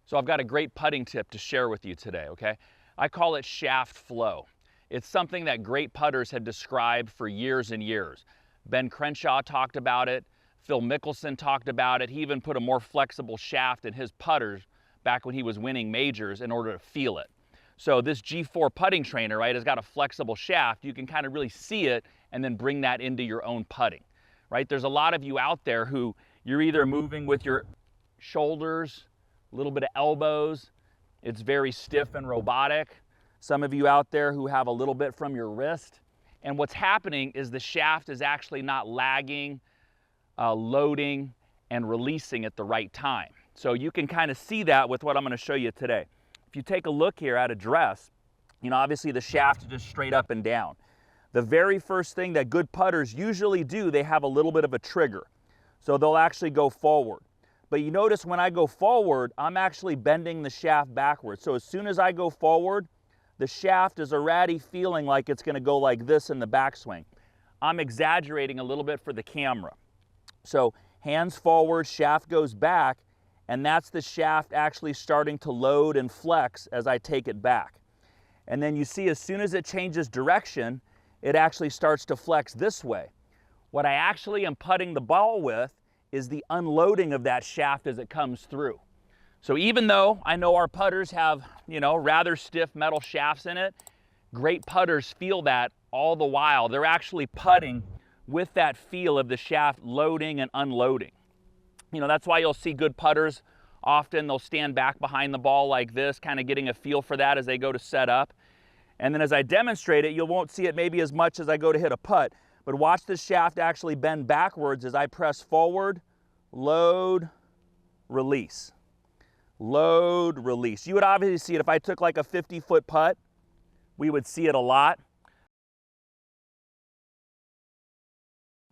So I've got a great putting tip to share with you today, okay? I call it shaft flow. It's something that great putters had described for years and years. Ben Crenshaw talked about it. Phil Mickelson talked about it. He even put a more flexible shaft in his putters back when he was winning majors in order to feel it. So this G4 Putting Trainer, right, has got a flexible shaft. You can kind of really see it and then bring that into your own putting, right? There's a lot of you out there who you're either moving with your shoulders, a little bit of elbows. It's very stiff and robotic. Some of you out there who have a little bit from your wrist. And what's happening is the shaft is actually not lagging, loading, and releasing at the right time. So you can kind of see that with what I'm going to show you today. If you take a look here at address, you know, obviously the shaft is just straight up and down. The very first thing that good putters usually do, they have a little bit of a trigger. So they'll actually go forward. But you notice when I go forward, I'm actually bending the shaft backwards. So as soon as I go forward, the shaft is already feeling like it's going to go like this in the backswing. I'm exaggerating a little bit for the camera. So hands forward, shaft goes back, and that's the shaft actually starting to load and flex as I take it back. And then you see as soon as it changes direction, it actually starts to flex this way. What I actually am putting the ball with is the unloading of that shaft as it comes through. So even though I know our putters have, you know, rather stiff metal shafts in it, great putters feel that all the while. They're actually putting with that feel of the shaft loading and unloading. You know, that's why you'll see good putters often, they'll stand back behind the ball like this, kind of getting a feel for that as they go to set up. And then as I demonstrate it, you won't see it maybe as much as I go to hit a putt, but watch the shaft actually bend backwards as I press forward, load, release. Load, release. You would obviously see it if I took like a 50-foot putt, we would see it a lot.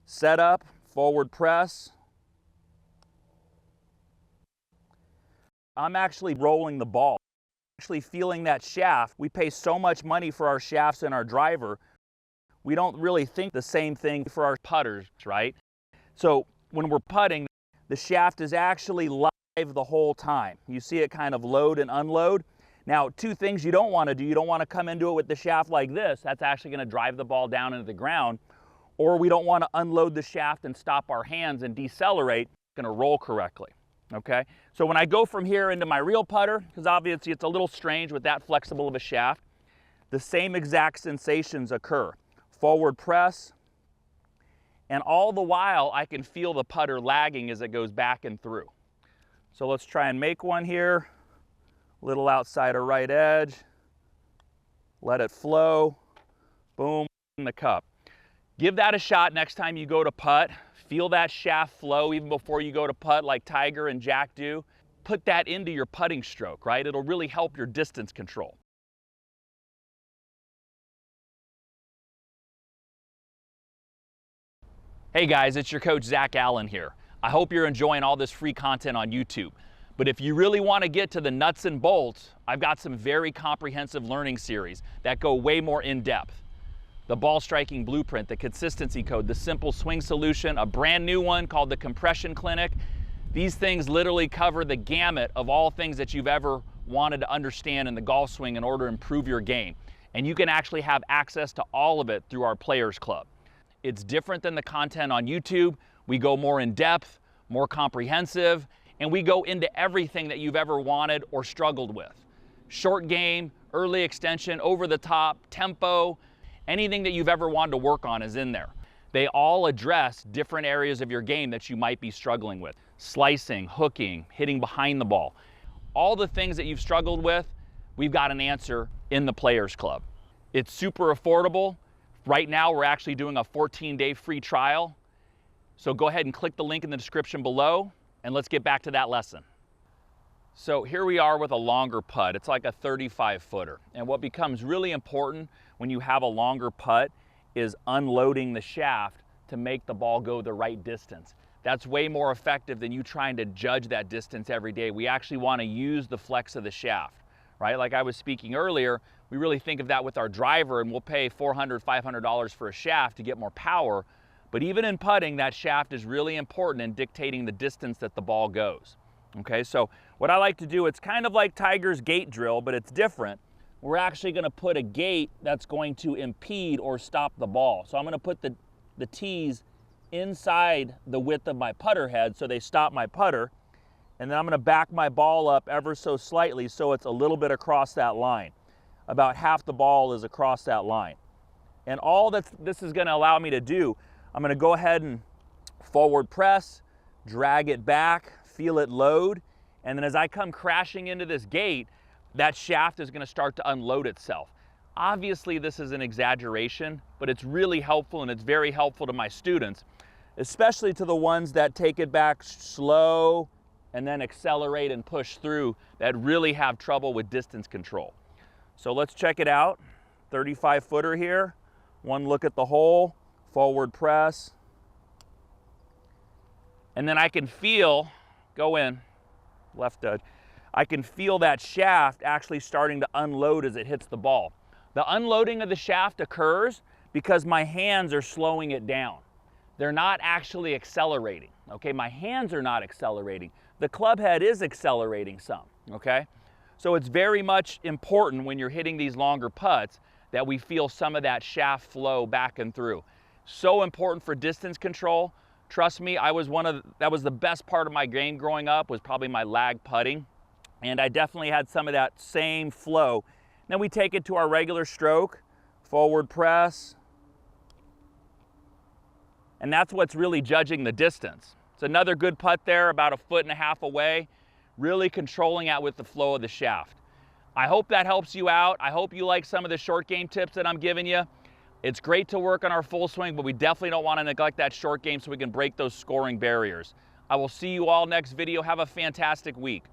Set up, forward press. I'm actually rolling the ball, actually feeling that shaft. We pay so much money for our shafts and our driver. We don't really think the same thing for our putters, right? So when we're putting, the shaft is actually live the whole time. You see it kind of load and unload. Now, two things you don't want to do. You don't want to come into it with the shaft like this. That's actually going to drive the ball down into the ground. Or we don't want to unload the shaft and stop our hands and decelerate. It's going to roll correctly. Okay? So when I go from here into my real putter, because obviously it's a little strange with that flexible of a shaft, the same exact sensations occur. Forward press, and all the while I can feel the putter lagging as it goes back and through. So let's try and make one here. Little outside of right edge. Let it flow. Boom, in the cup. Give that a shot next time you go to putt. Feel that shaft flow even before you go to putt like Tiger and Jack do. Put that into your putting stroke, right? It'll really help your distance control. Hey guys, it's your coach Zach Allen here. I hope you're enjoying all this free content on YouTube. But if you really want to get to the nuts and bolts, I've got some very comprehensive learning series that go way more in depth. The ball striking blueprint, the consistency code, the simple swing solution, a brand new one called the compression clinic. These things literally cover the gamut of all things that you've ever wanted to understand in the golf swing in order to improve your game. And you can actually have access to all of it through our Players Club. It's different than the content on YouTube. We go more in depth, more comprehensive, and we go into everything that you've ever wanted or struggled with. Short game, early extension, over the top, tempo, anything that you've ever wanted to work on is in there. They all address different areas of your game that you might be struggling with. Slicing, hooking, hitting behind the ball. All the things that you've struggled with, we've got an answer in the Players Club. It's super affordable. Right now, we're actually doing a 14-day free trial. So go ahead and click the link in the description below, and let's get back to that lesson. So here we are with a longer putt. It's like a 35-footer. And what becomes really important when you have a longer putt is unloading the shaft to make the ball go the right distance. That's way more effective than you trying to judge that distance every day. We actually want to use the flex of the shaft, right? Like I was speaking earlier, we really think of that with our driver, and we'll pay $400, $500 for a shaft to get more power. But even in putting, that shaft is really important in dictating the distance that the ball goes. Okay, so what I like to do, it's kind of like Tiger's gate drill, but it's different. We're actually going to put a gate that's going to impede or stop the ball. So I'm going to put the tees inside the width of my putter head so they stop my putter. And then I'm going to back my ball up ever so slightly so it's a little bit across that line. About half the ball is across that line. And all that this is going to allow me to do, I'm going to go ahead and forward press, drag it back, feel it load, and then as I come crashing into this gate, that shaft is going to start to unload itself. Obviously, this is an exaggeration, but it's really helpful, and it's very helpful to my students, especially to the ones that take it back slow and then accelerate and push through, that really have trouble with distance control. So let's check it out. 35-footer here. One look at the hole, forward press. And then I can feel, go in, left edge. I can feel that shaft actually starting to unload as it hits the ball. The unloading of the shaft occurs because my hands are slowing it down. They're not actually accelerating, okay? My hands are not accelerating. The club head is accelerating some, okay? So it's very much important when you're hitting these longer putts that we feel some of that shaft flow back and through. So important for distance control. Trust me, that was the best part of my game growing up, was probably my lag putting. And I definitely had some of that same flow. Then we take it to our regular stroke, forward press. And that's what's really judging the distance. It's another good putt there, about 1.5 feet away, really controlling it with the flow of the shaft. I hope that helps you out. I hope you like some of the short game tips that I'm giving you. It's great to work on our full swing, but we definitely don't want to neglect that short game so we can break those scoring barriers. I will see you all next video. Have a fantastic week.